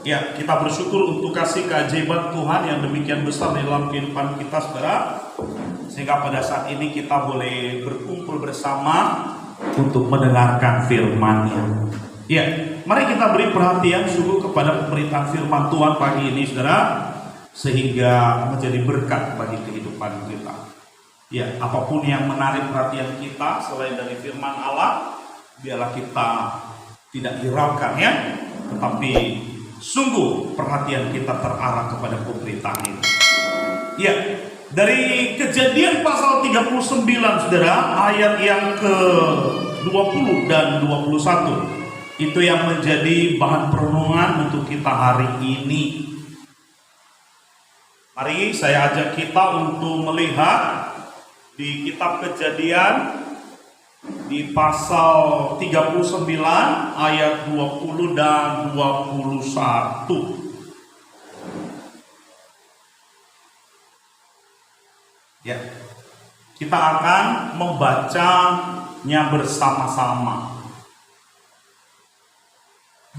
Ya, kita bersyukur untuk kasih keajaiban Tuhan yang demikian besar dalam kehidupan kita, saudara. Sehingga pada saat ini kita boleh berkumpul bersama untuk mendengarkan firman-Nya. Ya, mari kita beri perhatian sungguh kepada pemberitaan firman Tuhan pagi ini, saudara, sehingga menjadi berkat bagi kehidupan kita. Ya, apapun yang menarik perhatian kita selain dari firman Allah, biarlah kita tidak hiraukan, ya, tetapi sungguh perhatian kita terarah kepada pemberitaan ini. Ya, dari Kejadian pasal 39, saudara, ayat yang ke-20 dan 21, itu yang menjadi bahan perenungan untuk kita hari ini. Mari saya ajak kita untuk melihat di kitab Kejadian di pasal 39 ayat 20 dan 21. Ya, kita akan membacanya bersama-sama.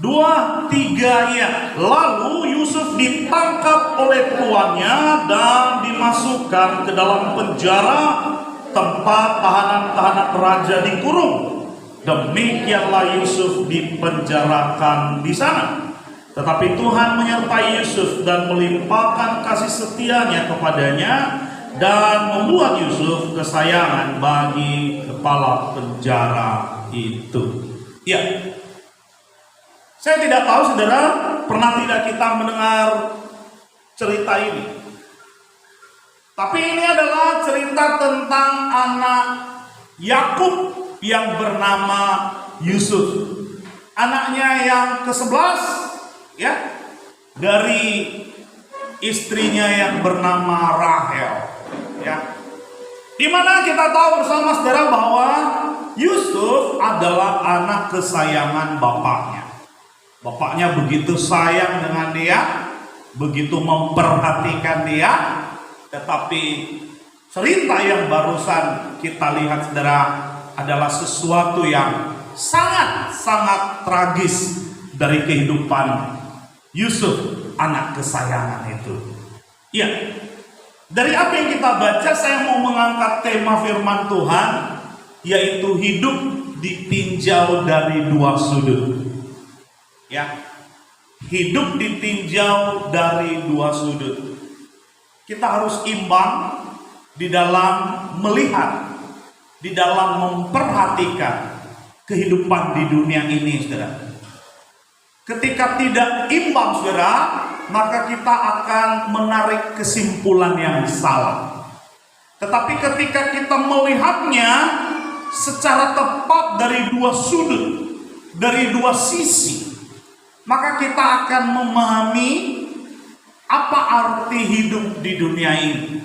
2, 3 ya. Lalu Yusuf ditangkap oleh tuannya dan dimasukkan ke dalam penjara tempat tahanan-tahanan raja dikurung. Demikianlah Yusuf dipenjarakan di sana. Tetapi Tuhan menyertai Yusuf dan melimpahkan kasih setia-Nya kepadanya dan membuat Yusuf kesayangan bagi kepala penjara itu. Ya. Saya tidak tahu, saudara, pernah tidak kita mendengar cerita ini. Tapi ini adalah cerita tentang anak Yakub yang bernama Yusuf. Anaknya yang ke-11, ya, dari istrinya yang bernama Rahel, ya. Di mana kita tahu bersama saudara bahwa Yusuf adalah anak kesayangan bapaknya. Bapaknya begitu sayang dengan dia, begitu memperhatikan dia. Tetapi cerita yang barusan kita lihat, saudara, adalah sesuatu yang sangat-sangat tragis dari kehidupan Yusuf, anak kesayangan itu. Ya, dari apa yang kita baca, saya mau mengangkat tema firman Tuhan, yaitu hidup ditinjau dari dua sudut. Ya, hidup ditinjau dari dua sudut. Kita harus imbang di dalam melihat, di dalam memperhatikan kehidupan di dunia ini, saudara. Ketika tidak imbang, saudara, maka kita akan menarik kesimpulan yang salah. Tetapi ketika kita melihatnya secara tepat dari dua sudut, dari dua sisi, maka kita akan memahami apa arti hidup di dunia ini.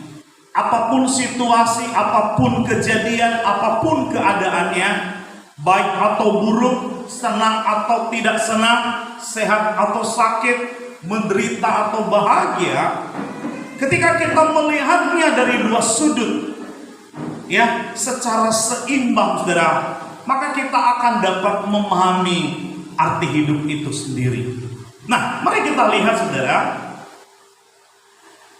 Apapun situasi, apapun kejadian, apapun keadaannya, baik atau buruk, senang atau tidak senang, sehat atau sakit, menderita atau bahagia, ketika kita melihatnya dari dua sudut, ya, secara seimbang, saudara, maka kita akan dapat memahami arti hidup itu sendiri. Nah, mari kita lihat, saudara.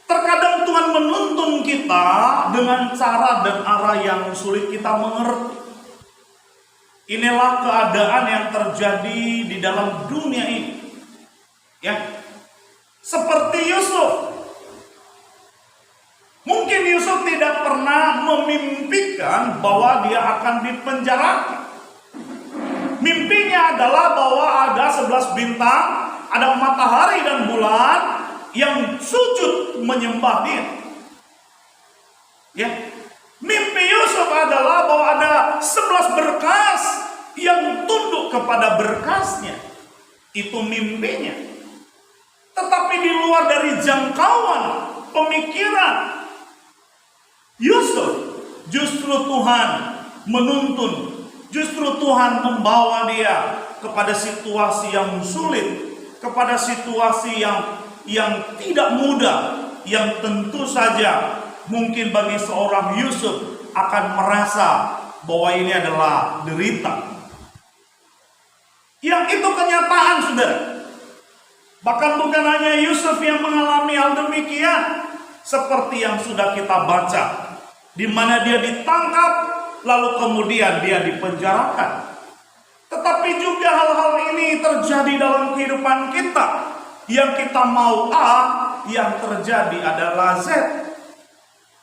Terkadang Tuhan menuntun kita dengan cara dan arah yang sulit kita mengerti. Inilah keadaan yang terjadi di dalam dunia ini. Ya. Seperti Yusuf. Mungkin Yusuf tidak pernah memimpikan bahwa dia akan dipenjarakan. Mimpinya adalah bahwa ada 11 bintang, ada matahari dan bulan yang sujud menyembah dia. Ya. Mimpi Yusuf adalah bahwa ada 11 berkas yang tunduk kepada berkasnya. Itu mimpinya. Tetapi di luar dari jangkauan pemikiran Yusuf, justru Tuhan menuntun. Justru Tuhan membawa dia kepada situasi yang sulit, kepada situasi yang tidak mudah, yang tentu saja mungkin bagi seorang Yusuf akan merasa bahwa ini adalah derita. Yang itu kenyataan, saudara. Bahkan bukan hanya Yusuf yang mengalami hal demikian, seperti yang sudah kita baca, di mana dia ditangkap, lalu kemudian dia dipenjarakan. Tetapi juga hal-hal ini terjadi dalam kehidupan kita. Yang kita mau A, yang terjadi adalah Z.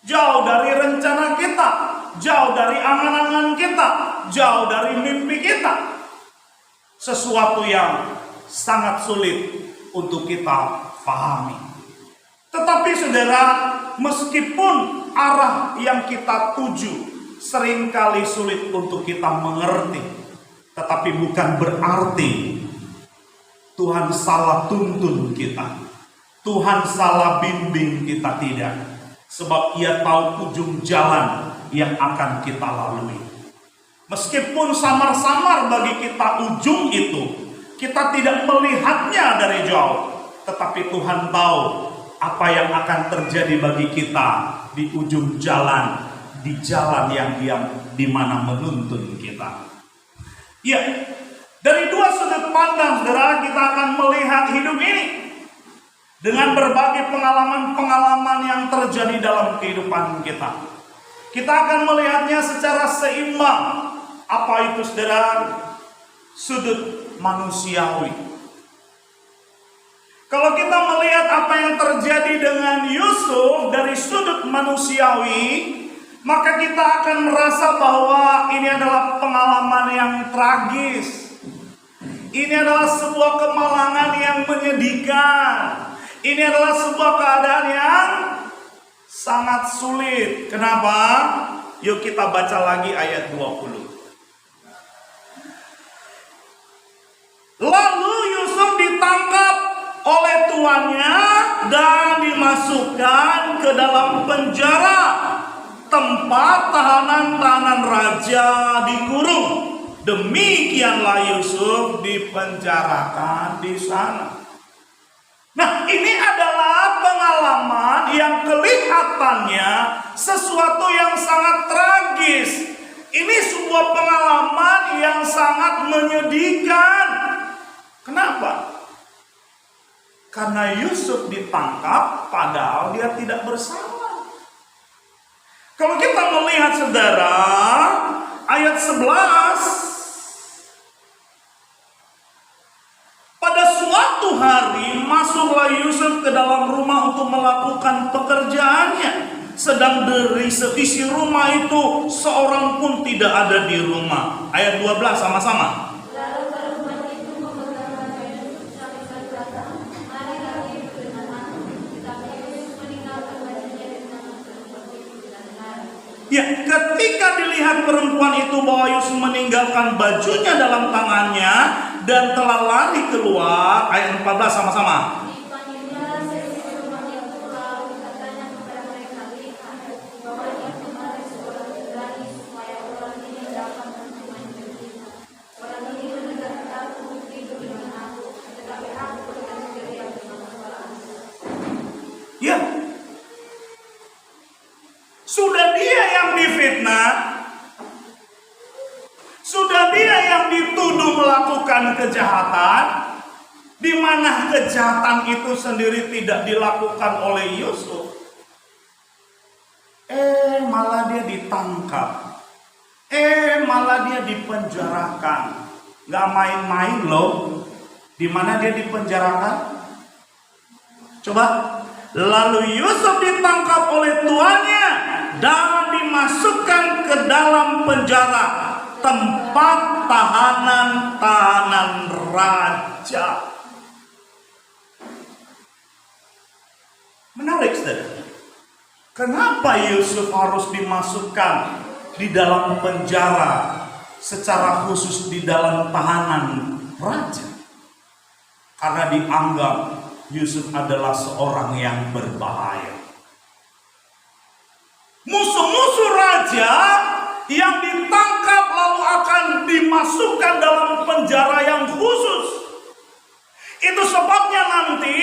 Jauh dari rencana kita, jauh dari angan-angan kita, jauh dari mimpi kita. Sesuatu yang sangat sulit untuk kita pahami. Tetapi saudara, meskipun arah yang kita tuju seringkali sulit untuk kita mengerti, tetapi bukan berarti Tuhan salah tuntun kita, Tuhan salah bimbing kita, tidak. Sebab Ia tahu ujung jalan yang akan kita lalui. Meskipun samar-samar bagi kita ujung itu, kita tidak melihatnya dari jauh, tetapi Tuhan tahu apa yang akan terjadi bagi kita di ujung jalan, di jalan yang di mana menuntun kita. Ya, dari dua sudut pandang, saudara, kita akan melihat hidup ini dengan berbagai pengalaman-pengalaman yang terjadi dalam kehidupan kita. Kita akan melihatnya secara seimbang. Apa itu, saudara? Sudut manusiawi. Kalau kita melihat apa yang terjadi dengan Yusuf dari sudut manusiawi, maka kita akan merasa bahwa ini adalah pengalaman yang tragis. Ini adalah sebuah kemalangan yang menyedihkan. Ini adalah sebuah keadaan yang sangat sulit. Kenapa? Yuk kita baca lagi ayat 20. Lalu Yusuf ditangkap oleh tuannya dan dimasukkan ke dalam penjara, tempat tahanan-tahanan raja dikurung. Demikianlah Yusuf dipenjarakan di sana. Nah, ini adalah pengalaman yang kelihatannya sesuatu yang sangat tragis. Ini sebuah pengalaman yang sangat menyedihkan. Kenapa? Karena Yusuf ditangkap padahal dia tidak bersalah. Kalau kita melihat, saudara, ayat 11, pada suatu hari masuklah Yusuf ke dalam rumah untuk melakukan pekerjaannya. Sedang dari seisi rumah itu seorang pun tidak ada di rumah. Ayat 12 sama-sama. Ya, ketika dilihat perempuan itu bahwa Yusuf meninggalkan bajunya dalam tangannya dan telah lari keluar, ayat 14 sama-sama. Ya, sudah dia yang difitnah, sudah dia yang dituduh melakukan kejahatan, di mana kejahatan itu sendiri tidak dilakukan oleh Yusuf. Malah dia ditangkap, malah dia dipenjarakan. Gak main-main loh. Di mana dia dipenjarakan? Coba. Lalu Yusuf ditangkap oleh tuannya dan dimasukkan ke dalam penjara, tempat tahanan-tahanan raja. Menarik, saudara. Kenapa Yusuf harus dimasukkan di dalam penjara, secara khusus di dalam tahanan raja? Karena dianggap Yusuf adalah seorang yang berbahaya. Musuh-musuh raja yang ditangkap lalu akan dimasukkan dalam penjara yang khusus. Itu sebabnya nanti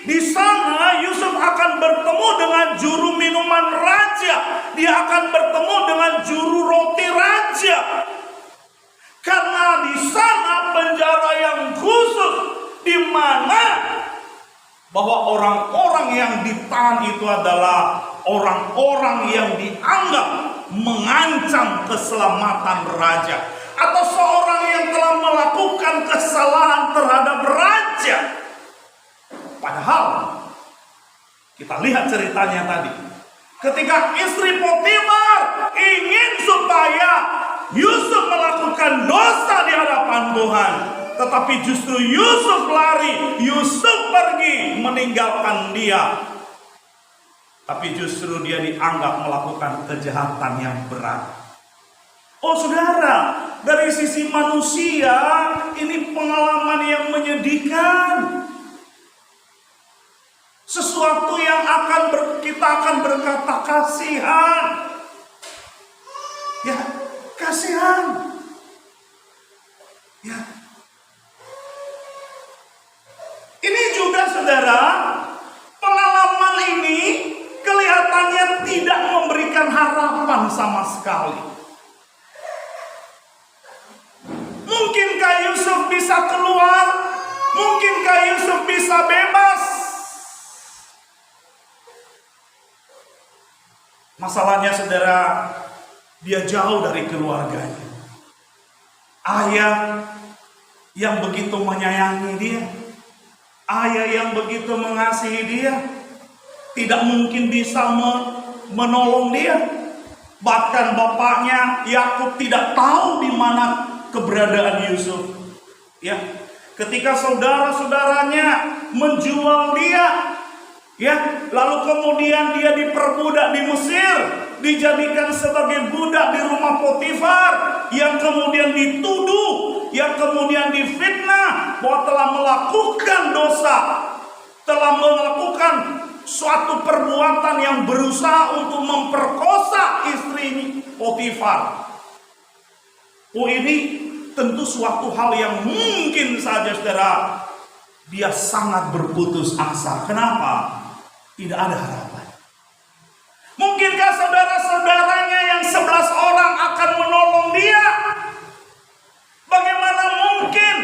di sana Yusuf akan bertemu dengan juru minuman raja. Dia akan bertemu dengan juru roti raja. Karena di sana penjara yang khusus, di mana bahwa orang-orang yang ditahan itu adalah orang-orang yang dianggap mengancam keselamatan raja, atau seorang yang telah melakukan kesalahan terhadap raja. Padahal kita lihat ceritanya tadi, ketika istri Potifar ingin supaya Yusuf melakukan dosa di hadapan Tuhan, tetapi justru Yusuf lari, Yusuf pergi meninggalkan dia. Tapi justru dia dianggap melakukan kejahatan yang berat. Oh saudara, dari sisi manusia ini pengalaman yang menyedihkan. Sesuatu yang kita akan berkata kasihan. Ya, kasihan. Ya. Ini juga saudara, pengalaman ini kelihatannya tidak memberikan harapan sama sekali. Mungkinkah Yusuf bisa keluar? Mungkinkah Yusuf bisa bebas? Masalahnya saudara, dia jauh dari keluarganya. Ayah yang begitu menyayangi dia, ayah yang begitu mengasihi dia, tidak mungkin bisa menolong dia. Bahkan bapaknya Yakub tidak tahu di mana keberadaan Yusuf. Ya, ketika saudara-saudaranya menjual dia, ya, lalu kemudian dia diperbudak di Mesir, dijadikan sebagai budak di rumah Potifar, yang kemudian dituduh, yang kemudian difitnah bahwa telah melakukan dosa, telah melakukan suatu perbuatan yang berusaha untuk memperkosa istri Potifar. Oh, ini tentu suatu hal yang mungkin saja saudara, dia sangat berputus asa. Kenapa? Tidak ada harapan. Mungkinkah saudara-saudaranya yang 11 orang akan menolong dia? Bagaimana mungkin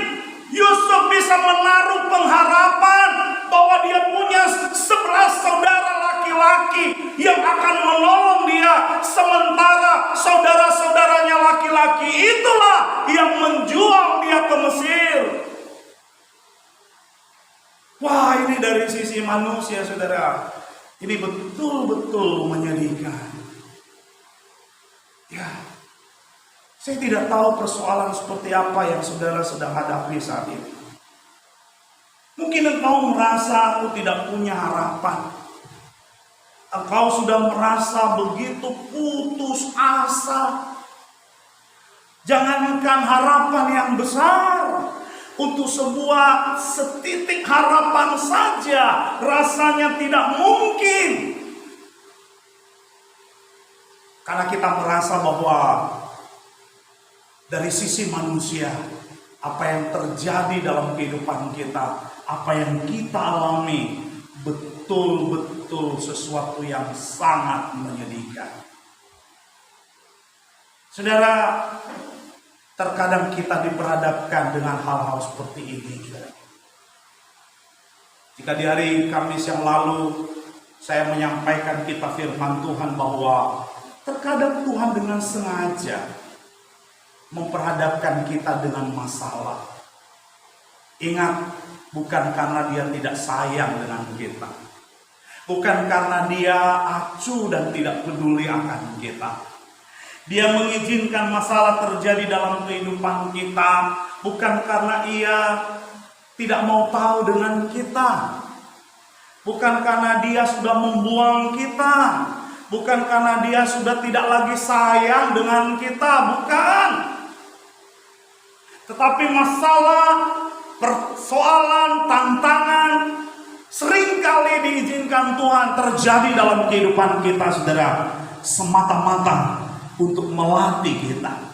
Yusuf bisa menaruh pengharapan bahwa dia punya 11 saudara laki-laki yang akan menolong dia, sementara saudara-saudaranya laki-laki itulah yang menjual dia ke Mesir? Wah, ini dari sisi manusia saudara, ini betul-betul menyedihkan. Ya, saya tidak tahu persoalan seperti apa yang saudara sedang hadapi saat ini. Mungkin engkau merasa aku tidak punya harapan. Engkau sudah merasa begitu putus asa. Jangankan harapan yang besar, untuk sebuah setitik harapan saja rasanya tidak mungkin. Karena kita merasa bahwa dari sisi manusia, apa yang terjadi dalam kehidupan kita, apa yang kita alami, betul-betul sesuatu yang sangat menyedihkan. Saudara, terkadang kita diperhadapkan dengan hal-hal seperti ini. Jika di hari Kamis yang lalu saya menyampaikan kita firman Tuhan bahwa terkadang Tuhan dengan sengaja memperhadapkan kita dengan masalah. Ingat, bukan karena dia tidak sayang dengan kita, bukan karena dia acuh dan tidak peduli akan kita. Dia mengizinkan masalah terjadi dalam kehidupan kita, bukan karena ia tidak mau tahu dengan kita, bukan karena dia sudah membuang kita, bukan karena dia sudah tidak lagi sayang dengan kita, bukan. Tetapi masalah, persoalan, tantangan seringkali diizinkan Tuhan terjadi dalam kehidupan kita, saudara, semata-mata untuk melatih kita,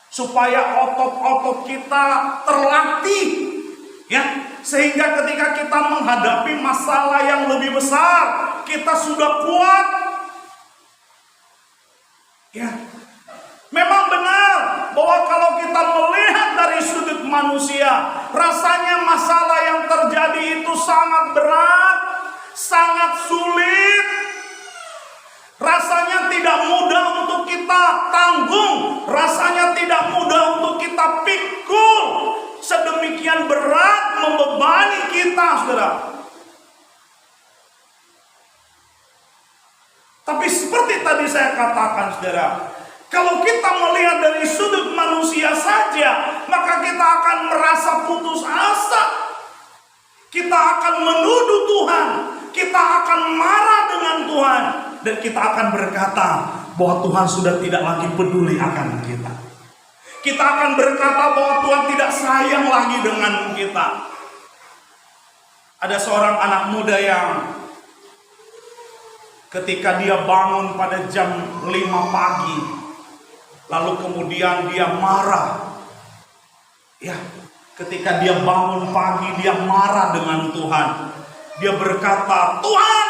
supaya otot-otot kita terlatih, ya, sehingga ketika kita menghadapi masalah yang lebih besar, kita sudah kuat. Ya, memang benar bahwa kalau kita melihat dari sudut manusia, rasanya masalah yang terjadi itu sangat berat. sangat sulit. Rasanya tidak mudah untuk kita tanggung, rasanya tidak mudah untuk kita pikul. Sedemikian berat membebani kita, saudara. Tapi seperti tadi saya katakan, saudara, kalau kita melihat dari sudut manusia saja, maka kita akan merasa putus asa. Kita akan menuduh Tuhan, kita akan marah dengan Tuhan, dan kita akan berkata bahwa Tuhan sudah tidak lagi peduli akan kita. Kita akan berkata bahwa Tuhan tidak sayang lagi dengan kita. Ada seorang anak muda yang ketika dia bangun pada jam 5 pagi, lalu kemudian dia marah. Ya, ketika dia bangun pagi, dia marah dengan Tuhan. Dia berkata, Tuhan,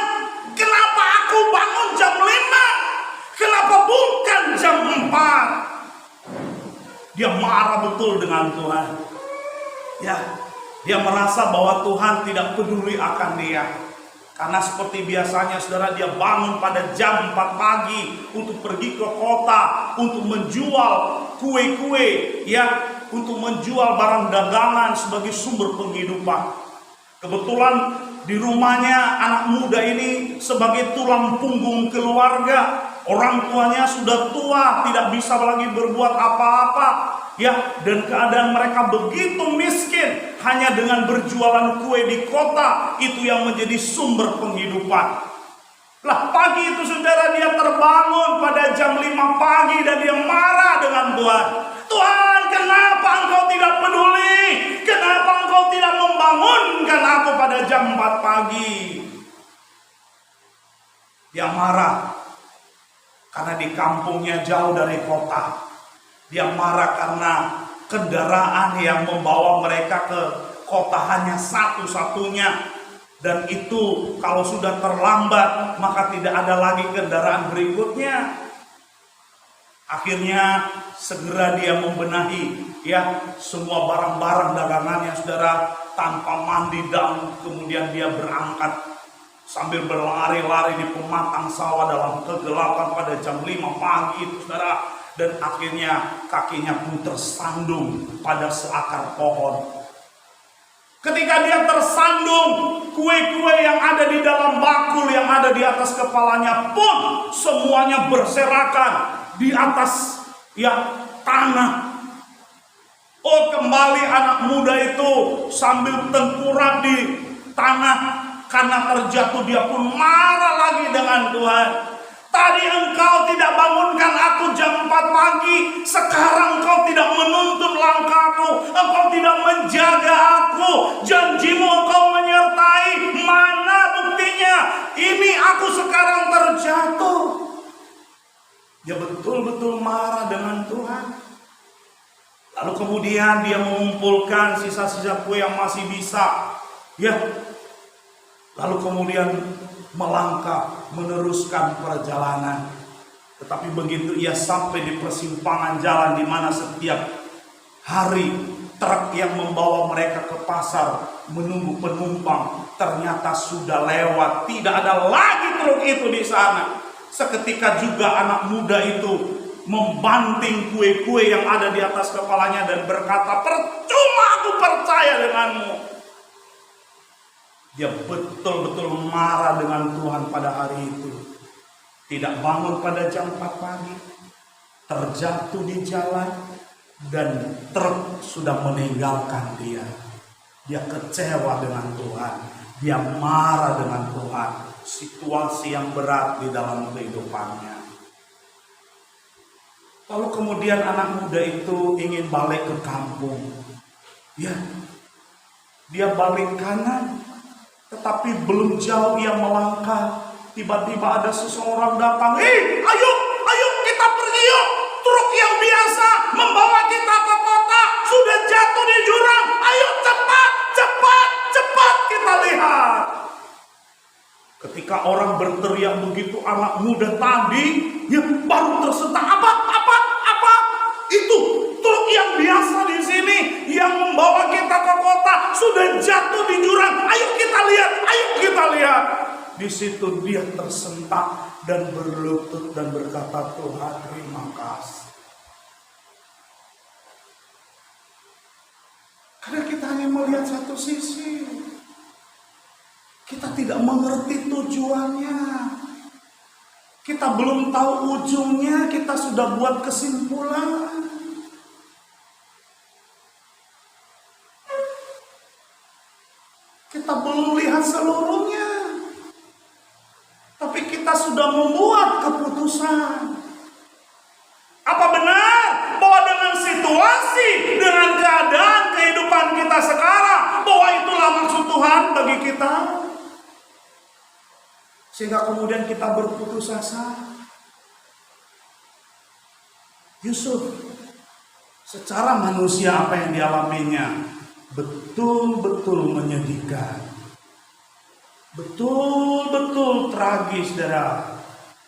kenapa aku bangun jam 5? Kenapa bukan jam 4? Dia marah betul dengan Tuhan. Ya, dia merasa bahwa Tuhan tidak peduli akan dia. Karena seperti biasanya, saudara, dia bangun pada jam 4 pagi untuk pergi ke kota, untuk menjual kue-kue, ya, untuk menjual barang dagangan sebagai sumber penghidupan. Kebetulan di rumahnya anak muda ini sebagai tulang punggung keluarga. Orang tuanya sudah tua, tidak bisa lagi berbuat apa-apa, ya, dan keadaan mereka begitu miskin. Hanya dengan berjualan kue di kota itu yang menjadi sumber penghidupan. Lah, pagi itu, saudara, dia terbangun pada jam 5 pagi dan dia marah dengan Tuhan. Tuhan, kenapa Engkau tidak peduli? Kenapa Engkau tidak membangunkan aku pada jam 4 pagi? Dia marah karena di kampungnya jauh dari kota. Dia marah karena kendaraan yang membawa mereka ke kota hanya satu-satunya. Dan itu kalau sudah terlambat, maka tidak ada lagi kendaraan berikutnya. Akhirnya segera dia membenahi, ya, semua barang-barang dagangannya, saudara, tanpa mandi dan kemudian dia berangkat sambil berlari-lari di pematang sawah dalam kegelapan pada jam 5 pagi itu, saudara. Dan akhirnya kakinya pun tersandung pada seakar pohon. Ketika dia tersandung, kue-kue yang ada di dalam bakul yang ada di atas kepalanya pun semuanya berserakan di atas, ya, tanah. Oh, kembali anak muda itu sambil tengkurap di tanah karena terjatuh. Dia pun marah lagi dengan Tuhan. Tadi Engkau tidak bangunkan aku jam 4 pagi. Sekarang Engkau tidak menuntun langkahku. Engkau tidak menjaga aku. Janjimu Engkau menyertai. Mana buktinya? Ini aku sekarang terjatuh. Dia betul-betul marah dengan Tuhan. Lalu kemudian dia mengumpulkan sisa-sisa kue yang masih bisa, ya. Lalu kemudian melangkah, meneruskan perjalanan. Tetapi begitu ia sampai di persimpangan jalan di mana setiap hari truk yang membawa mereka ke pasar menunggu penumpang ternyata sudah lewat. Tidak ada lagi truk itu di sana. Seketika juga anak muda itu membanting kue-kue yang ada di atas kepalanya dan berkata, percuma aku percaya denganmu. Dia betul-betul marah dengan Tuhan pada hari itu. Tidak bangun pada jam 4 pagi, terjatuh di jalan, dan truk sudah meninggalkan dia. Dia kecewa dengan Tuhan, dia marah dengan Tuhan. Situasi yang berat di dalam kehidupannya. Lalu kemudian anak muda itu ingin balik ke kampung. Ya, dia balik kanan, tetapi belum jauh ia melangkah, tiba-tiba ada seseorang datang. Ayo kita pergi yuk. Truk yang biasa membawa kita ke kota sudah jatuh di jurang. Ayo cepat kita lihat. Ketika orang berteriak begitu, anak muda tadi ya baru tersentak. Apa? Itu truk yang biasa di sini yang membawa kita ke kota sudah jatuh di jurang. Ayo kita lihat. Di situ dia tersentak dan berlutut dan berkata, Tuhan terima kasih. Karena kita hanya melihat satu sisi. Kita tidak mengerti tujuannya. Kita belum tahu ujungnya, kita sudah buat kesimpulan. Kita belum lihat seluruhnya. Tapi kita sudah membuat keputusan. Apa benar bahwa dengan situasi, dengan keadaan kehidupan kita sekarang, bahwa itulah maksud Tuhan bagi kita? Sehingga kemudian kita berputus asa. Yusuf, secara manusia apa yang dialaminya betul-betul menyedihkan. Betul-betul tragis, saudara.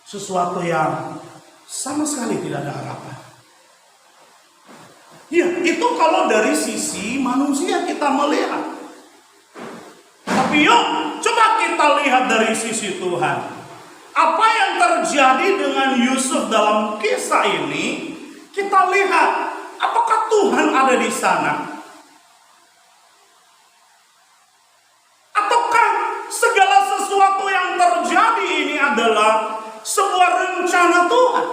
Sesuatu yang sama sekali tidak ada harapan. Ya, itu kalau dari sisi manusia kita melihat. Tapi yuk, coba kita lihat dari sisi Tuhan. Apa yang terjadi dengan Yusuf dalam kisah ini, kita lihat, apakah Tuhan ada di sana? Ataukah segala sesuatu yang terjadi ini adalah sebuah rencana Tuhan?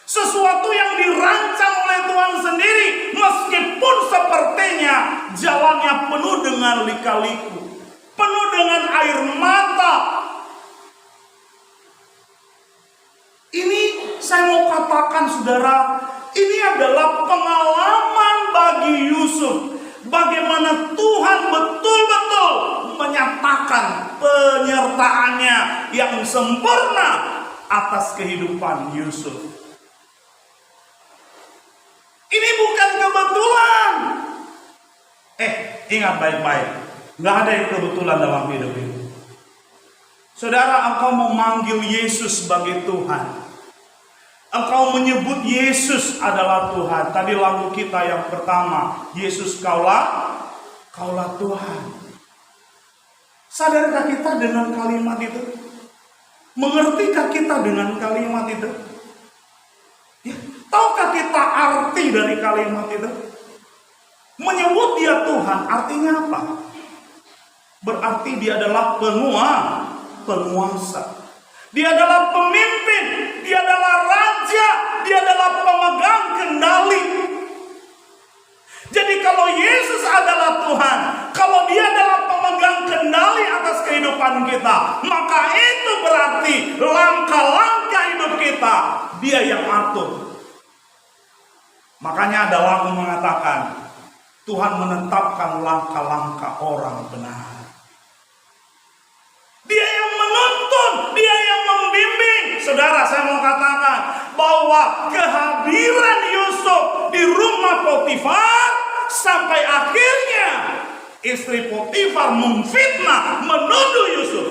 Sesuatu yang dirancang oleh Tuhan sendiri, meskipun sepertinya jalannya penuh dengan lika-liku, penuh dengan air mata. Ini saya mau katakan, saudara, ini adalah pengalaman bagi Yusuf. Bagaimana Tuhan betul-betul menyatakan penyertaannya yang sempurna atas kehidupan Yusuf. Ini bukan kebetulan. Ingat baik-baik. Nggak ada yang kebetulan dalam hidup ini. Saudara, engkau memanggil Yesus sebagai Tuhan. Engkau menyebut Yesus adalah Tuhan. Tadi lagu kita yang pertama, Yesus kaulah Tuhan. Sadarkah kita dengan kalimat itu? Mengertikah kita dengan kalimat itu? Ya, tahukah kita arti dari kalimat itu? Menyebut dia Tuhan artinya apa? Berarti dia adalah penguasa. Dia adalah pemimpin, dia adalah raja, dia adalah pemegang kendali. Jadi kalau Yesus adalah Tuhan, kalau dia adalah pemegang kendali atas kehidupan kita, maka itu berarti langkah-langkah hidup kita dia yang atur. Makanya ada lagu mengatakan, Tuhan menetapkan langkah-langkah orang benar. Dia yang menuntun, dia yang membimbing. Saudara, saya mau katakan bahwa kehadiran Yusuf di rumah Potifar sampai akhirnya istri Potifar memfitnah, menuduh Yusuf.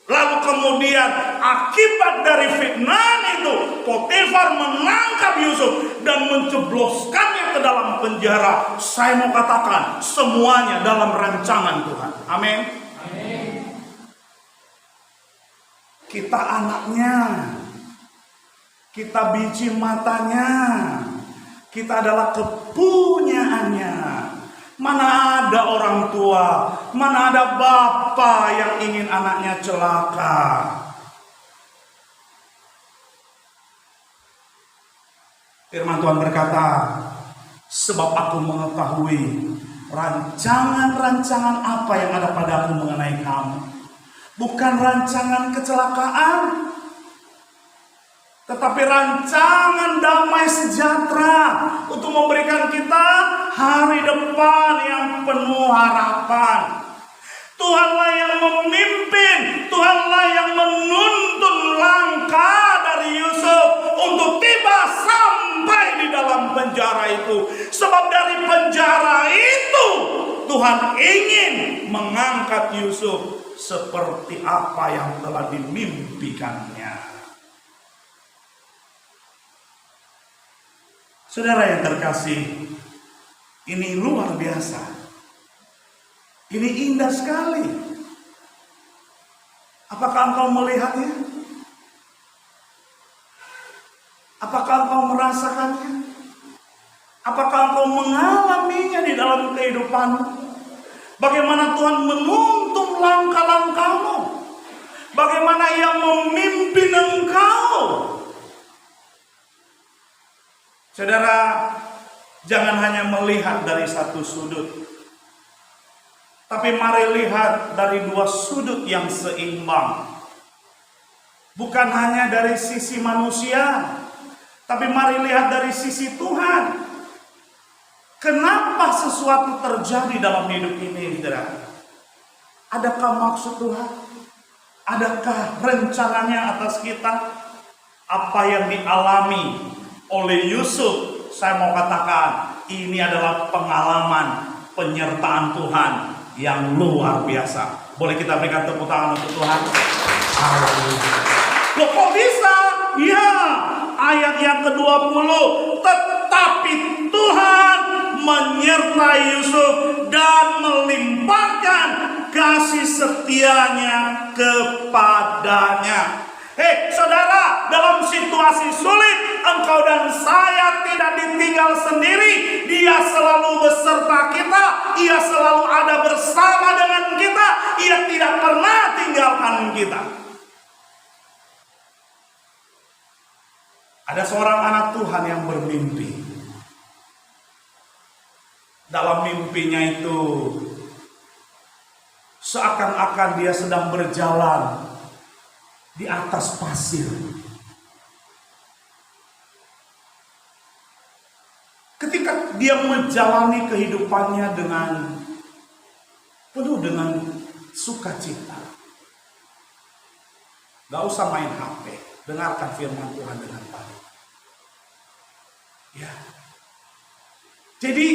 Lalu kemudian akibat dari fitnah itu, Potifar menangkap Yusuf dan menjebloskannya ke dalam penjara. Saya mau katakan semuanya dalam rancangan Tuhan. Amin. Kita anaknya, kita biji matanya, kita adalah kepunyaannya. Mana ada orang tua, mana ada bapak yang ingin anaknya celaka. Firman Tuhan berkata, sebab aku mengetahui rancangan-rancangan apa yang ada padaku mengenai kamu. Bukan rancangan kecelakaan, tetapi rancangan damai sejahtera untuk memberikan kita hari depan yang penuh harapan. Tuhanlah yang memimpin, Tuhanlah yang menuntun langkah dari Yusuf untuk tiba sampai di dalam penjara itu. Sebab dari penjara itu Tuhan ingin mengangkat Yusuf seperti apa yang telah dimimpikannya. Saudara yang terkasih, ini luar biasa. Ini indah sekali. Apakah engkau melihatnya? Apakah engkau merasakannya? Apakah engkau mengalaminya di dalam kehidupanmu? Bagaimana Tuhan menuntun langkah-langkahmu? Bagaimana Ia memimpin engkau? Saudara, jangan hanya melihat dari satu sudut, tapi mari lihat dari dua sudut yang seimbang. Bukan hanya dari sisi manusia, tapi mari lihat dari sisi Tuhan. Kenapa sesuatu terjadi dalam hidup ini, saudara? Adakah maksud Tuhan? Adakah rencananya atas kita? Apa yang dialami oleh Yusuf, saya mau katakan, ini adalah pengalaman penyertaan Tuhan yang luar biasa. Boleh kita berikan tepuk tangan untuk Tuhan? Loh, kok bisa? Ya, ayat yang ke-20. Tetapi Tuhan menyertai Yusuf dan melimpahkan kasih setianya kepadanya. Hei saudara, dalam situasi sulit, engkau dan saya tidak ditinggal sendiri. Dia selalu beserta kita. Ia selalu ada bersama dengan kita. Ia tidak pernah tinggalkan kita. Ada seorang anak Tuhan yang bermimpi. Dalam mimpinya itu, seakan-akan dia sedang berjalan di atas pasir. Ketika dia menjalani kehidupannya penuh dengan sukacita. Gak usah main HP, dengarkan firman Tuhan dengan baik. Ya. Jadi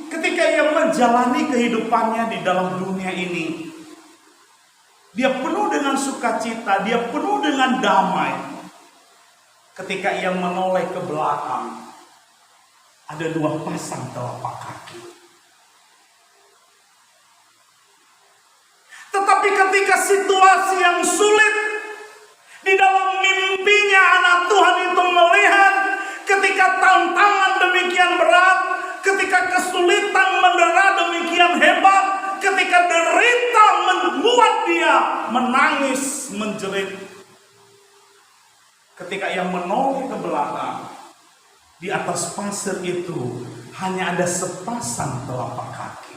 ketika ia menjalani kehidupannya di dalam dunia ini, dia penuh dengan sukacita, dia penuh dengan damai. Ketika ia menoleh ke belakang, ada dua pasang telapak kaki. Tetapi ketika situasi yang sulit, di dalam mimpinya anak Tuhan itu melihat, ketika tantangan demikian berat, ketika kesulitan mendera demikian hebat, ketika derita membuat dia menangis, menjerit. Ketika ia menoleh ke belakang, di atas pasir itu hanya ada sepasang telapak kaki.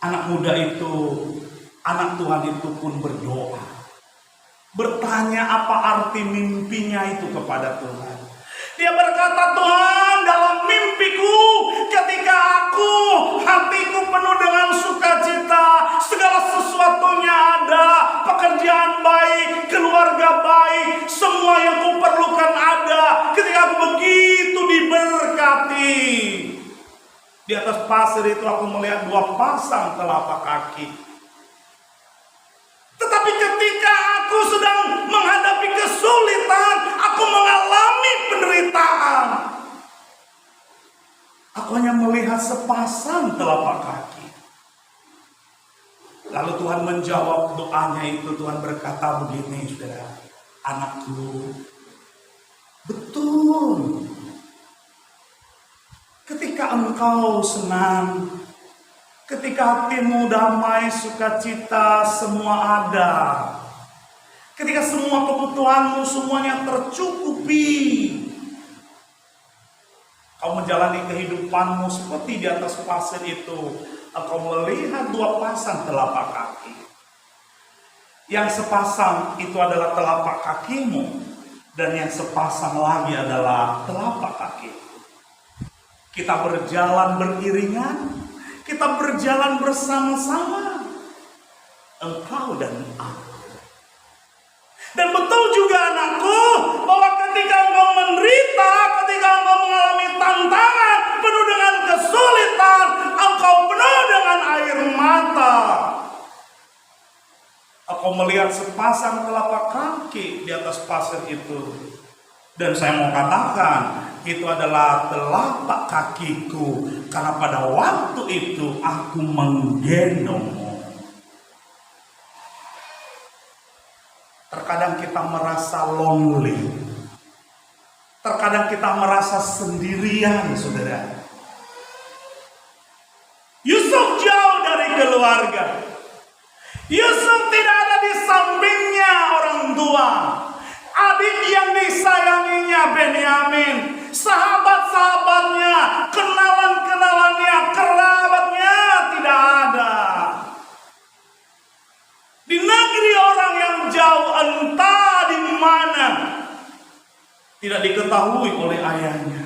Anak muda itu, anak Tuhan itu pun berdoa, bertanya apa arti mimpinya itu kepada Tuhan. Dia berkata, Tuhan, dalam mimpiku, ketika hatiku penuh dengan sukacita, segala sesuatunya ada, pekerjaan baik, keluarga baik, semua yang kuperlukan ada. Ketika aku begitu diberkati, di atas pasir itu aku melihat dua pasang telapak kaki. Tetapi ketika aku sedang menghadapi kesulitan, aku mengalami penderitaan, aku hanya melihat sepasang telapak kaki. Lalu Tuhan menjawab doanya itu. Tuhan berkata begini, saudara, anakku, betul. Ketika engkau senang, ketika hatimu damai, sukacita, semua ada. Ketika semua kebutuhanmu semuanya tercukupi, kau menjalani kehidupanmu seperti di atas pasir itu, engkau melihat dua pasang telapak kaki. Yang sepasang itu adalah telapak kakimu, dan yang sepasang lagi adalah telapak kaki. Kita berjalan beriringan, kita berjalan bersama-sama, engkau dan aku. Dan betul juga anakku, bahwa ketika engkau menderita, ketika engkau mengalami tantangan penuh dengan kesulitan, engkau penuh dengan air mata, aku melihat sepasang telapak kaki di atas pasir itu. Dan saya mau katakan, itu adalah telapak kakiku, karena pada waktu itu aku menggendongmu. Terkadang kita merasa lonely. Terkadang kita merasa sendirian, saudara. Yusuf jauh dari keluarga. Yusuf tidak ada di sampingnya orang tua. Adik yang disayanginya Benyamin, sahabat-sahabatnya, kenalan-kenalannya, kerabatnya tidak ada. Di negeri orang yang jauh, entah di mana, tidak diketahui oleh ayahnya.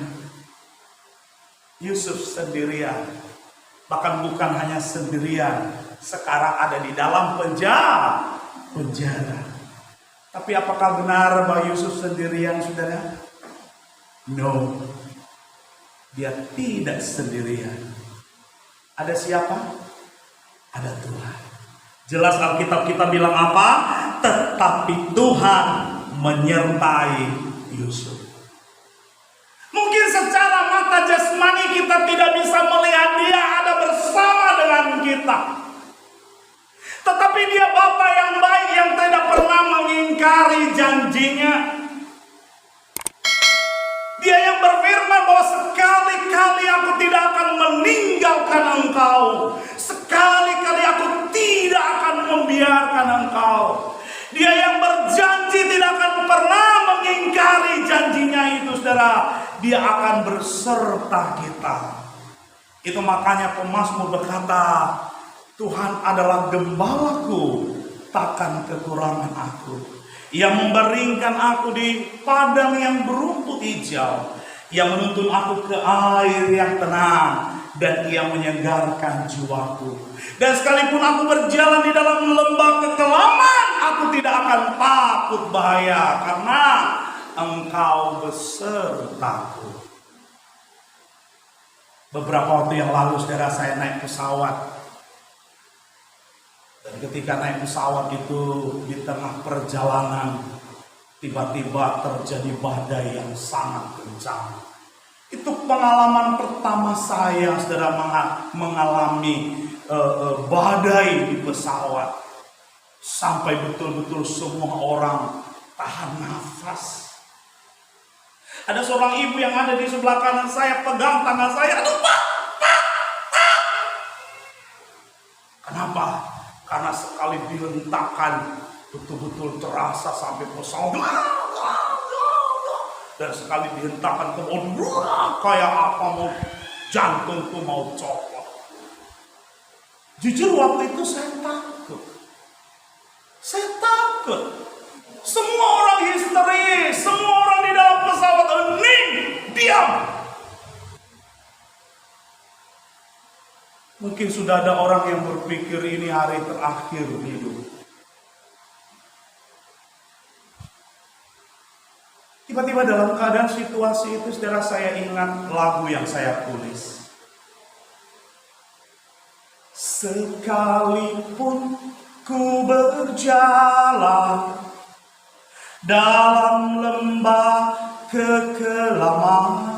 Yusuf sendirian, bahkan bukan hanya sendirian, sekarang ada di dalam penjara. Tapi apakah benar bahwa Yusuf sendirian, saudara? No, dia tidak sendirian. Ada siapa? Ada Tuhan. Jelas Alkitab kita bilang apa? Tetapi Tuhan menyertai Yusuf. Mungkin secara mata jasmani kita tidak bisa melihat dia ada bersama dengan kita. Tetapi dia Bapa yang baik yang tidak pernah mengingkari janjinya. Dia yang berfirman bahwa sekali-kali aku tidak akan meninggalkan engkau. Sekali-kali aku tidak akan membiarkan engkau. Dia yang berjanji tidak akan pernah mengingkari janjinya itu, saudara. Dia akan berserta kita. Itu makanya pemazmur berkata, Tuhan adalah gembalaku, takkan kekurangan aku. Ia membaringkan aku di padang yang berumput hijau. Ia menuntun aku ke air yang tenang. Dan ia menyegarkan jiwaku. Dan sekalipun aku berjalan di dalam lembah kekelaman, aku tidak akan takut bahaya, karena engkau besertaku. Beberapa waktu yang lalu, saudara, saya naik pesawat. Dan ketika naik pesawat itu, di tengah perjalanan, tiba-tiba terjadi badai yang sangat kencang. Itu pengalaman pertama saya, saudara, mengalami badai di pesawat. Sampai betul-betul semua orang tahan nafas. Ada seorang ibu yang ada di sebelah kanan saya, pegang tangan saya. Aduh, Pak. Kenapa? Karena sekali dihentakkan, betul-betul terasa sampai pesawat. Dan sekali dihentakkan ke bawah, kayak apa, mau jantungku mau copot. Jujur waktu itu saya takut. Semua orang histeris, semua orang di dalam pesawat hening, diam. Mungkin sudah ada orang yang berpikir ini hari terakhir hidup. Tiba-tiba dalam keadaan situasi itu, saudara, saya ingat lagu yang saya tulis. Sekalipun ku berjalan dalam lembah kekelaman,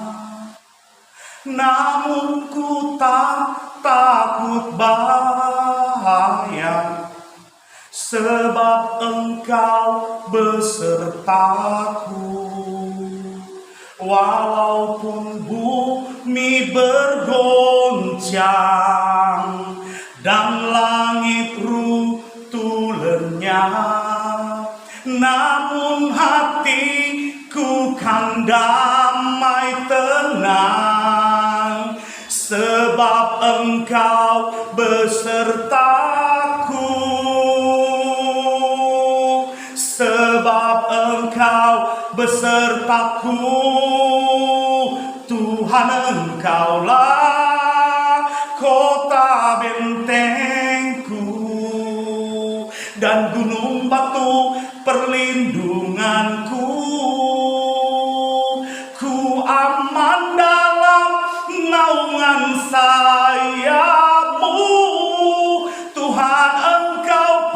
namun ku tak takut bahaya, sebab engkau besertaku. Walaupun bumi bergoncang dan langit runtuh lenyap, namun hatiku kan damai tenang, sebab engkau besertaku. Sebab engkau besertaku, Tuhan engkaulah kota bentengku dan gunung batu perlindunganku. Ku aman dalam naungan sayapmu, Tuhan engkau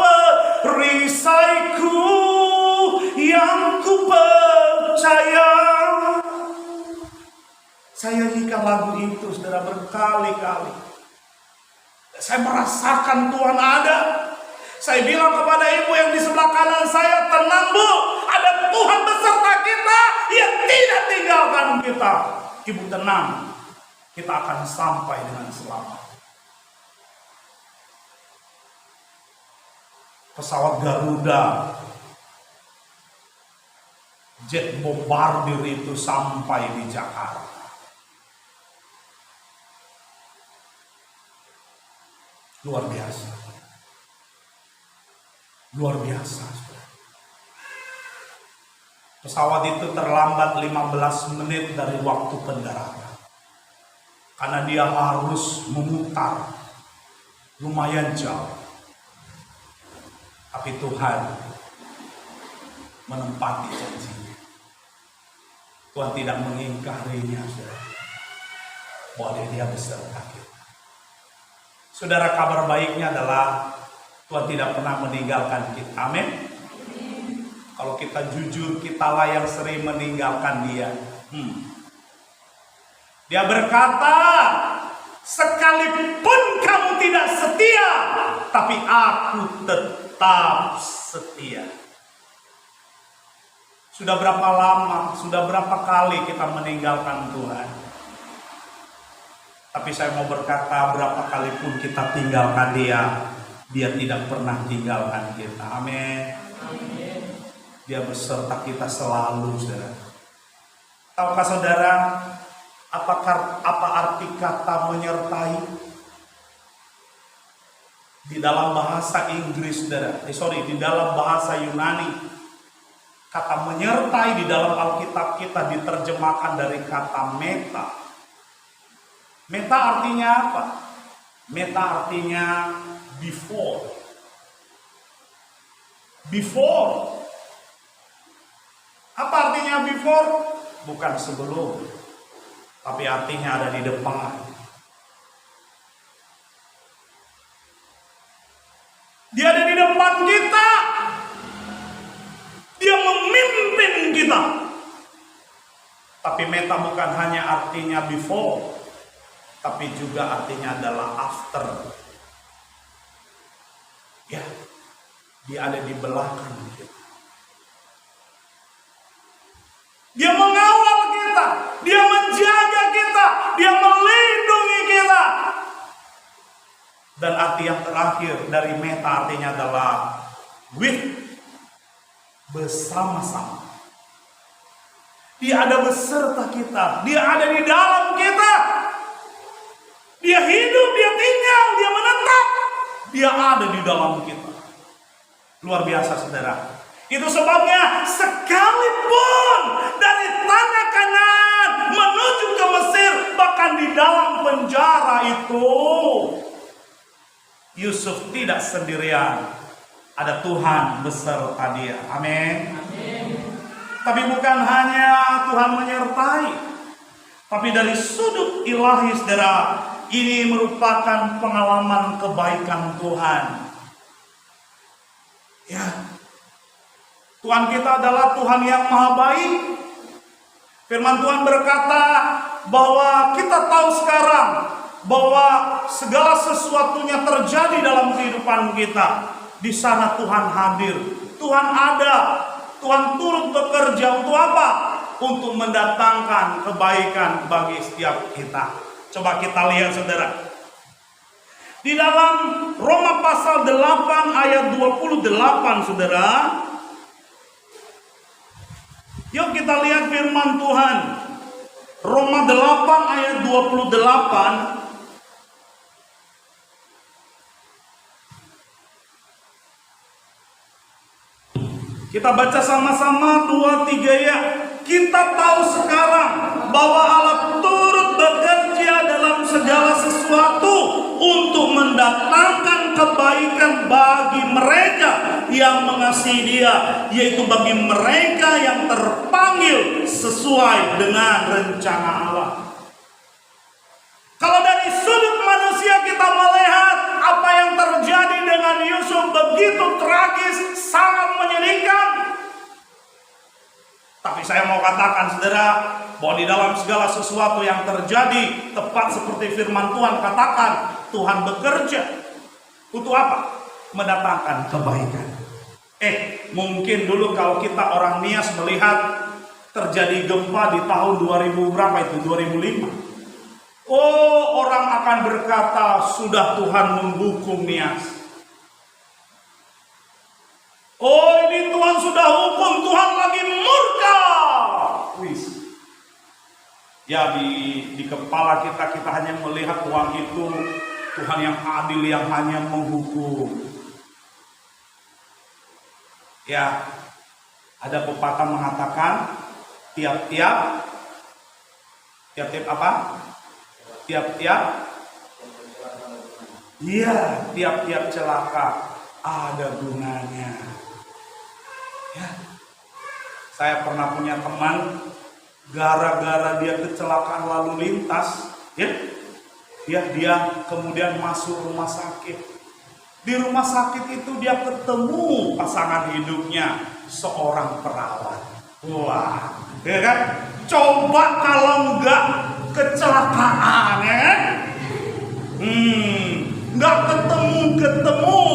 perisaiku yang ku percaya. Saya nyanyikan lagu itu, saudara, berkali-kali. Saya merasakan Tuhan ada. Saya bilang kepada ibu yang di sebelah kanan saya, tenang bu, ada Tuhan beserta kita yang tidak tinggalkan kita. Ibu tenang, kita akan sampai dengan selamat. Pesawat Garuda, jet bombardir itu sampai di Jakarta. Luar biasa. Luar biasa. Pesawat itu terlambat 15 menit dari waktu pendaratan. Karena dia harus memutar lumayan jauh. Tapi Tuhan menempati janjinya. Tuhan tidak mengingkarinya, saudara. Bahwa dia beserta kita. Saudara, kabar baiknya adalah Tuhan tidak pernah meninggalkan kita. Amin. Kalau kita jujur, kitalah yang sering meninggalkan dia. Dia berkata, sekalipun kamu tidak setia, tapi aku tetap setia. Sudah berapa lama, sudah berapa kali kita meninggalkan Tuhan. Tapi saya mau berkata, berapa kali pun kita tinggalkan dia, dia tidak pernah tinggalkan kita. Amin. Dia beserta kita selalu, saudara. Tahukah saudara, apa arti kata menyertai? Di dalam bahasa Inggris, saudara, di dalam bahasa Yunani, kata menyertai di dalam Alkitab kita diterjemahkan dari kata meta. Meta artinya apa? Meta artinya before. Before. Apa artinya before? Bukan sebelum, tapi artinya ada di depan. Dia ada di depan kita. Dia memimpin kita. Tapi meta bukan hanya artinya before, tapi juga artinya adalah after. Ya, dia ada di belakang kita. Dia mengawal kita, dia menjaga kita, dia melindungi kita. Dan arti yang terakhir dari meta artinya adalah with, bersama-sama. Dia ada beserta kita, dia ada di dalam kita. Dia hidup, dia tinggal, dia menetap. Dia ada di dalam kita. Luar biasa, saudara. Itu sebabnya sekalipun dari tanah Kanaan menuju ke Mesir, bahkan di dalam penjara itu, Yusuf tidak sendirian. Ada Tuhan beserta dia. Amin. Tapi bukan hanya Tuhan menyertai, tapi dari sudut ilahi, saudara, ini merupakan pengalaman kebaikan Tuhan. Ya, Tuhan kita adalah Tuhan yang maha baik. Firman Tuhan berkata bahwa kita tahu sekarang bahwa segala sesuatunya terjadi dalam kehidupan kita. Di sana Tuhan hadir, Tuhan ada, Tuhan turut bekerja untuk apa? Untuk mendatangkan kebaikan bagi setiap kita. Coba kita lihat, saudara. Di dalam Roma pasal 8 ayat 28, saudara. Yuk kita lihat firman Tuhan. Roma 8 ayat 28. Kita baca sama-sama 2-3 ya. Kita tahu sekarang bahwa Allah turut bekerja dalam segala sesuatu untuk mendatangkan kebaikan bagi mereka yang mengasihi Dia, yaitu bagi mereka yang terpanggil sesuai dengan rencana Allah. Kalau dari sudut manusia kita melihat apa yang terjadi dengan Yusuf begitu tragis, sangat menyedihkan. Tapi saya mau katakan, saudara, bahwa di dalam segala sesuatu yang terjadi, tepat seperti firman Tuhan katakan, Tuhan bekerja. Untuk apa? mendatangkan kebaikan. Mungkin dulu kalau kita orang Nias melihat terjadi gempa di tahun 2000 berapa itu? 2005. Orang akan berkata, sudah Tuhan menghukum Nias. Ini Tuhan sudah hukum, Tuhan lagi murka. Ya di kepala kita hanya melihat Tuhan itu Tuhan yang adil, yang hanya menghukum. Ya, ada pepatah mengatakan tiap-tiap apa? Tiap-tiap celaka ada gunanya. Ya. Saya pernah punya teman, gara-gara dia kecelakaan lalu lintas, dia kemudian masuk rumah sakit. Di rumah sakit itu dia ketemu pasangan hidupnya, seorang perawat. Wah, ya kan? Coba kalau enggak kecelakaan, ya kan? Enggak ketemu.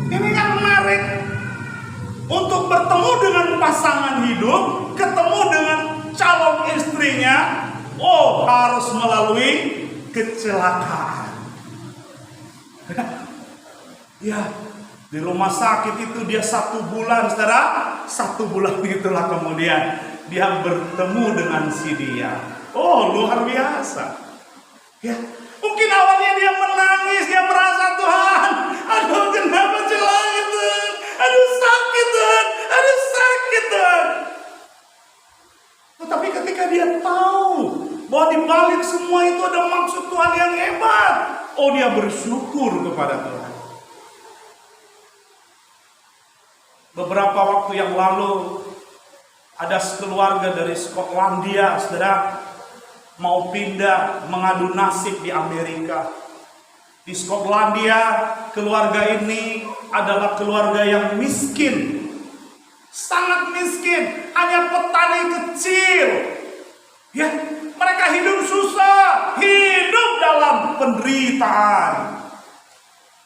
Ini yang menarik. Untuk bertemu dengan pasangan hidup, ketemu dengan calon istrinya, harus melalui kecelakaan. Ya, di rumah sakit itu dia 1 bulan, saudara. 1 bulan itulah kemudian dia bertemu dengan si dia. Luar biasa. Ya, mungkin awalnya dia menangis, dia merasa, Tuhan, aduh kenapa celaka Tuhan, aduh sakit Tuhan, Tetapi ketika dia tahu bahwa di balik semua itu ada maksud Tuhan yang hebat, dia bersyukur kepada Tuhan. Beberapa waktu yang lalu ada sekeluarga dari Skotlandia, saudara, mau pindah mengadu nasib di Amerika. Di Skotlandia, keluarga ini adalah keluarga yang miskin, sangat miskin, hanya petani kecil. Ya, mereka hidup susah, hidup dalam penderitaan.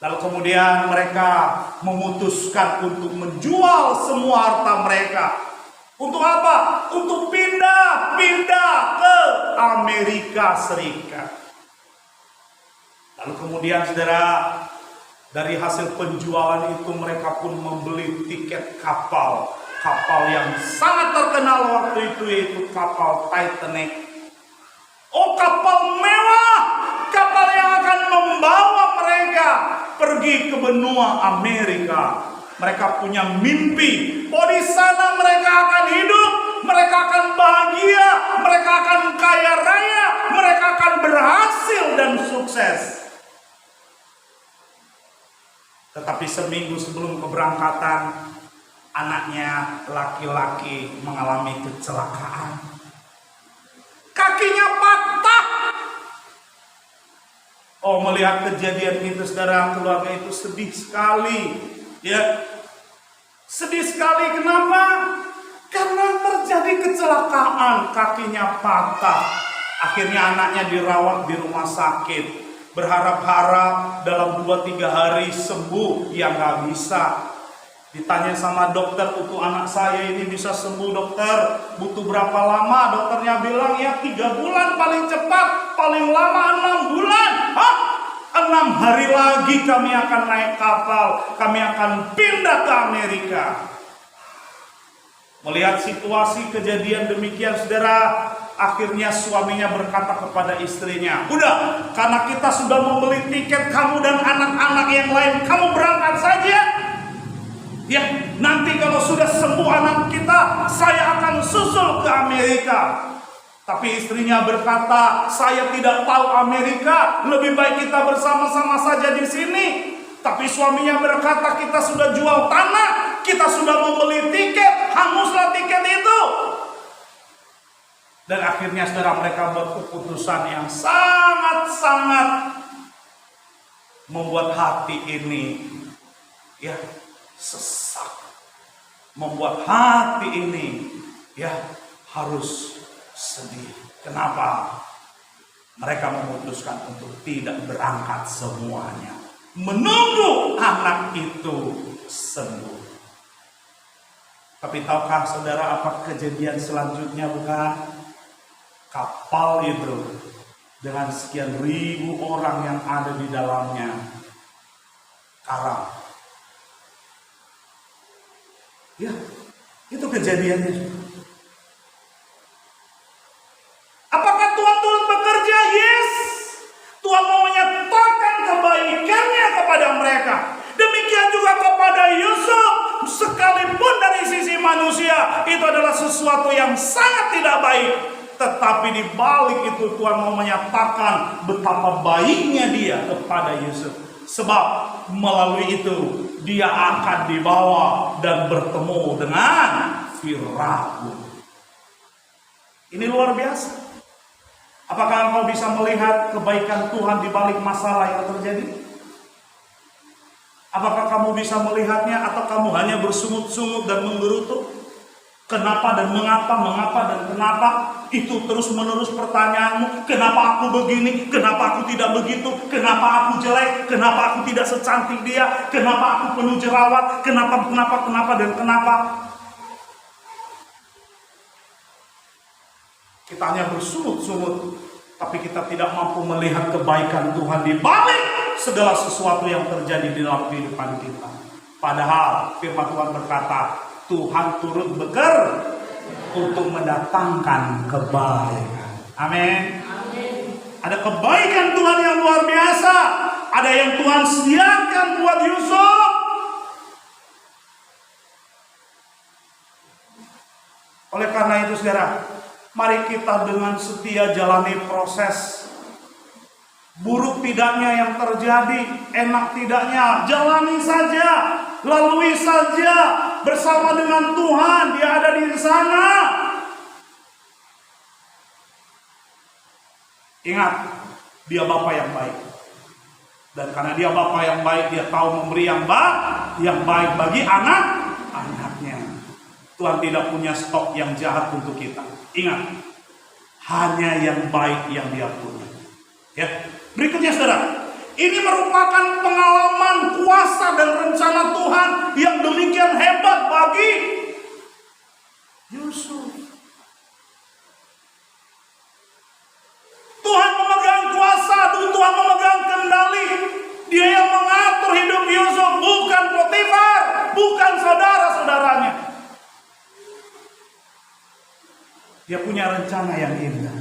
Lalu kemudian mereka memutuskan untuk menjual semua harta mereka. Untuk apa? Untuk pindah ke Amerika Serikat. Lalu kemudian saudara, dari hasil penjualan itu mereka pun membeli tiket kapal yang sangat terkenal waktu itu, yaitu kapal Titanic. Kapal mewah, kapal yang akan membawa mereka pergi ke benua Amerika. Mereka punya mimpi, di sana mereka akan hidup, mereka akan bahagia, mereka akan kaya raya, mereka akan berhasil dan sukses. Tetapi seminggu sebelum keberangkatan, anaknya laki-laki mengalami kecelakaan. Kakinya patah. Melihat kejadian itu, saudara, keluarga itu sedih sekali. Ya, sedih sekali. Kenapa? Karena terjadi kecelakaan, kakinya patah. Akhirnya anaknya dirawat di rumah sakit, berharap-harap dalam 2-3 hari sembuh. Ya nggak bisa. Ditanya sama dokter, untuk anak saya ini bisa sembuh dokter, butuh berapa lama? Dokternya bilang ya 3 bulan paling cepat, paling lama 6 bulan. 6 hari lagi kami akan naik kapal, kami akan pindah ke Amerika. Melihat situasi kejadian demikian, saudara, akhirnya suaminya berkata kepada istrinya, udah, karena kita sudah membeli tiket, kamu dan anak-anak yang lain, kamu berangkat saja. Ya, nanti kalau sudah sembuh anak kita, saya akan susul ke Amerika. Tapi istrinya berkata, saya tidak tahu Amerika, lebih baik kita bersama-sama saja di sini. Tapi suaminya berkata, kita sudah jual tanah, kita sudah membeli tiket, hanguslah tiket itu. Dan akhirnya saudara, mereka buat keputusan yang sangat-sangat membuat hati ini sesak, membuat hati ini harus sedih. Kenapa? Mereka memutuskan untuk tidak berangkat semuanya, menunggu anak itu sembuh. Tapi tahukah saudara apa kejadian selanjutnya? Bukan? Kapal itu dengan sekian ribu orang yang ada di dalamnya karam. Ya, itu kejadiannya. Apakah Tuhan turut bekerja? Yes. Tuhan mau menyatakan kebaikannya kepada mereka. Demikian juga kepada Yusuf. Sekalipun dari sisi manusia itu adalah sesuatu yang sangat tidak baik, tetapi di balik itu Tuhan mau menyatakan betapa baiknya dia kepada Yusuf. Sebab melalui itu dia akan dibawa dan bertemu dengan Firaun. Ini luar biasa. Apakah engkau bisa melihat kebaikan Tuhan di balik masalah yang terjadi? Apakah kamu bisa melihatnya atau kamu hanya bersungut-sungut dan menggerutu? Kenapa dan mengapa dan kenapa? Itu terus-menerus pertanyaanmu. Kenapa aku begini? Kenapa aku tidak begitu? Kenapa aku jelek? Kenapa aku tidak secantik dia? Kenapa aku penuh jerawat? Kenapa dan kenapa? Kita hanya bersungut-sungut, tapi kita tidak mampu melihat kebaikan Tuhan di balik segala sesuatu yang terjadi di dalam kehidupan kita. Padahal firman Tuhan berkata, Tuhan turut bekerja untuk mendatangkan kebaikan. Amin. Ada kebaikan Tuhan yang luar biasa. Ada yang Tuhan sediakan buat Yusuf. Oleh karena itu saudara, mari kita dengan setia jalani proses. Buruk tidaknya yang terjadi, enak tidaknya, jalani saja, lalui saja bersama dengan Tuhan. Dia ada di sana. Ingat, dia Bapa yang baik. Dan karena dia Bapa yang baik, dia tahu memberi yang baik bagi anak-anaknya. Tuhan tidak punya stok yang jahat untuk kita. Ingat, hanya yang baik yang dia punya. Ya. Berikutnya saudara, ini merupakan pengalaman kuasa dan rencana Tuhan yang demikian hebat bagi Yusuf. Tuhan memegang kuasa, Tuhan memegang kendali. Dia yang mengatur hidup Yusuf, bukan Potifar, bukan saudara-saudaranya. Dia punya rencana yang indah.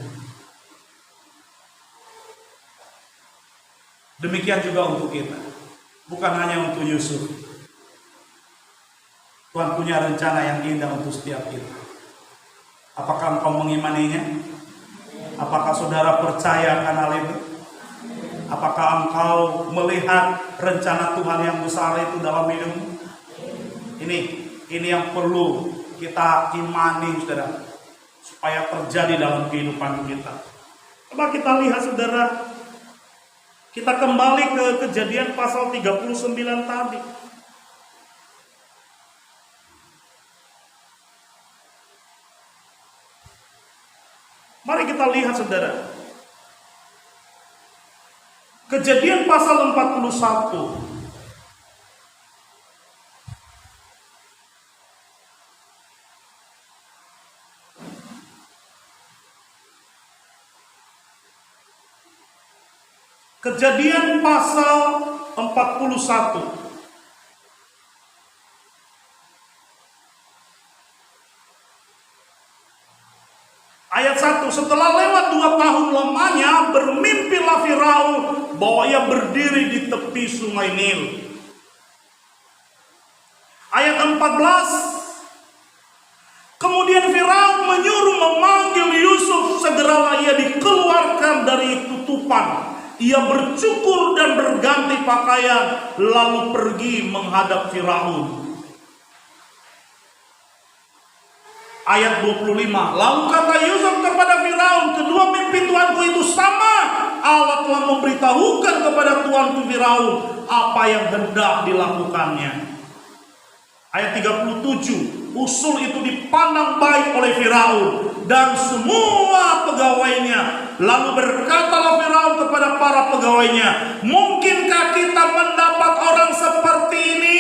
Demikian juga untuk kita. Bukan hanya untuk Yusuf. Tuhan punya rencana yang indah untuk setiap kita. Apakah engkau mengimaninya? Apakah saudara percaya akan hal itu? Apakah engkau melihat rencana Tuhan yang besar itu dalam hidupmu? Ini yang perlu kita imani saudara, supaya terjadi dalam kehidupan kita. Coba kita lihat saudara, kita kembali ke Kejadian pasal 39 tadi. Mari kita lihat saudara. Kejadian pasal 41. Kejadian pasal 41. Ayat 1, setelah lewat 2 tahun lamanya, bermimpilah Firaun bahwa ia berdiri di tepi sungai Nil. Ayat 14, kemudian Firaun menyuruh memanggil Yusuf, segeralah ia dikeluarkan dari tutupan. Ia bercukur dan berganti pakaian, lalu pergi menghadap Firaun. Ayat 25, lalu kata Yusuf kepada Firaun, kedua mimpi Tuanku itu sama. Allah telah memberitahukan kepada Tuanku Firaun apa yang hendak dilakukannya. Ayat 37, usul itu dipandang baik oleh Firaun dan semua pegawainya, Lalu berkatalah Firaun kepada para pegawainya, mungkinkah kita mendapat orang seperti ini,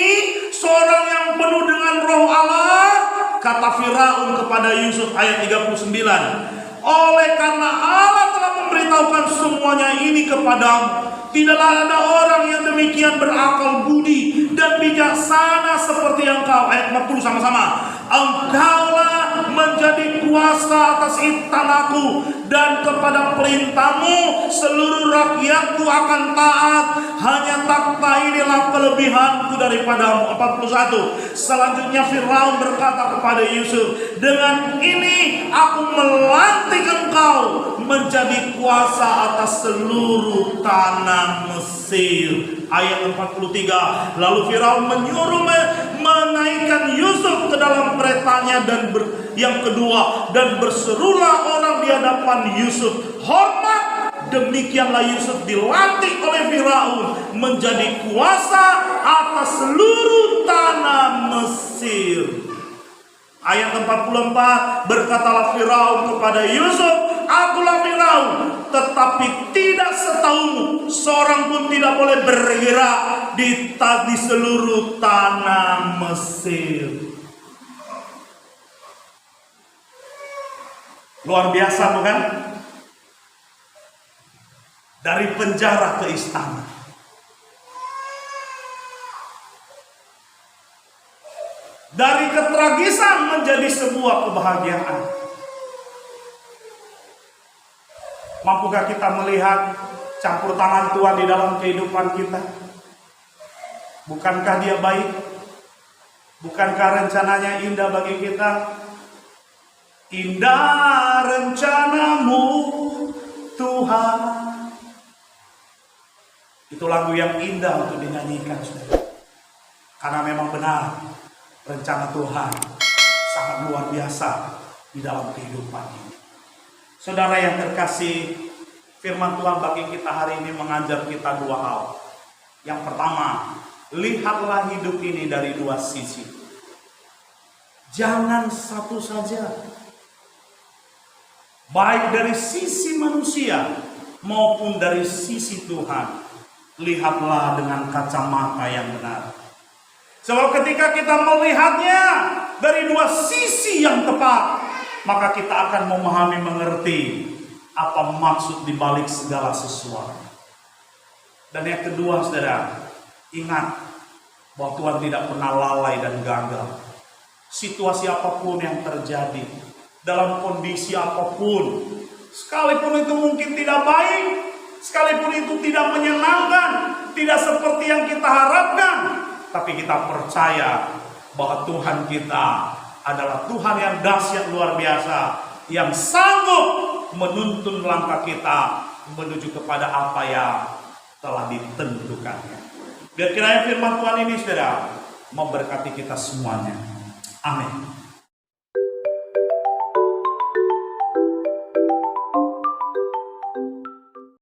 seorang yang penuh dengan roh Allah? Kata Firaun kepada Yusuf, ayat 39, oleh karena Allah telah memberitahukan semuanya ini kepadamu, tidaklah ada orang yang demikian berakal budi dan bijaksana seperti engkau. Ayat 40 sama-sama. Engkaulah menjadi kuasa atas tanahku, dan kepada perintahmu seluruh rakyatku akan taat. Hanya takhta inilah kelebihanku daripadamu. 41. Selanjutnya Firaun berkata kepada Yusuf, dengan ini aku melantik engkau menjadi kuasa atas seluruh tanah Mesir. Ayat 43. Lalu Firaun menyuruh menaikkan Yusuf ke dalam keretanya dan yang kedua, dan berserulah orang di hadapan Yusuf, hormat. Demikianlah Yusuf dilantik oleh Firaun menjadi kuasa atas seluruh tanah Mesir. Ayat 44, berkatalah Firaun kepada Yusuf, akulah Firaun, tetapi tidak setaumu, seorang pun tidak boleh bergerak di seluruh tanah Mesir. Luar biasa bukan? Dari penjara ke istana. Dari ketragisan menjadi sebuah kebahagiaan. Mampukah kita melihat campur tangan Tuhan di dalam kehidupan kita? Bukankah Dia baik? Bukankah rencananya indah bagi kita? Indah rencanamu Tuhan. Itu lagu yang indah untuk dinyanyikan, saudara. Karena memang benar, rencana Tuhan sangat luar biasa di dalam kehidupan ini. Saudara yang terkasih, firman Tuhan bagi kita hari ini mengajar kita dua hal. Yang pertama, lihatlah hidup ini dari dua sisi. Jangan satu saja. Baik dari sisi manusia maupun dari sisi Tuhan. Lihatlah dengan kacamata yang benar. Sebab ketika kita melihatnya dari dua sisi yang tepat, maka kita akan memahami, mengerti apa maksud dibalik segala sesuatu. Dan yang kedua, saudara, ingat bahwa Tuhan tidak pernah lalai dan gagal. Situasi apapun yang terjadi, dalam kondisi apapun, sekalipun itu mungkin tidak baik, sekalipun itu tidak menyenangkan, tidak seperti yang kita harapkan, tapi kita percaya bahwa Tuhan kita adalah Tuhan yang dahsyat luar biasa, yang sanggup menuntun langkah kita menuju kepada apa yang telah ditentukannya. Biar kiranya firman Tuhan ini, saudara, memberkati kita semuanya. Amin.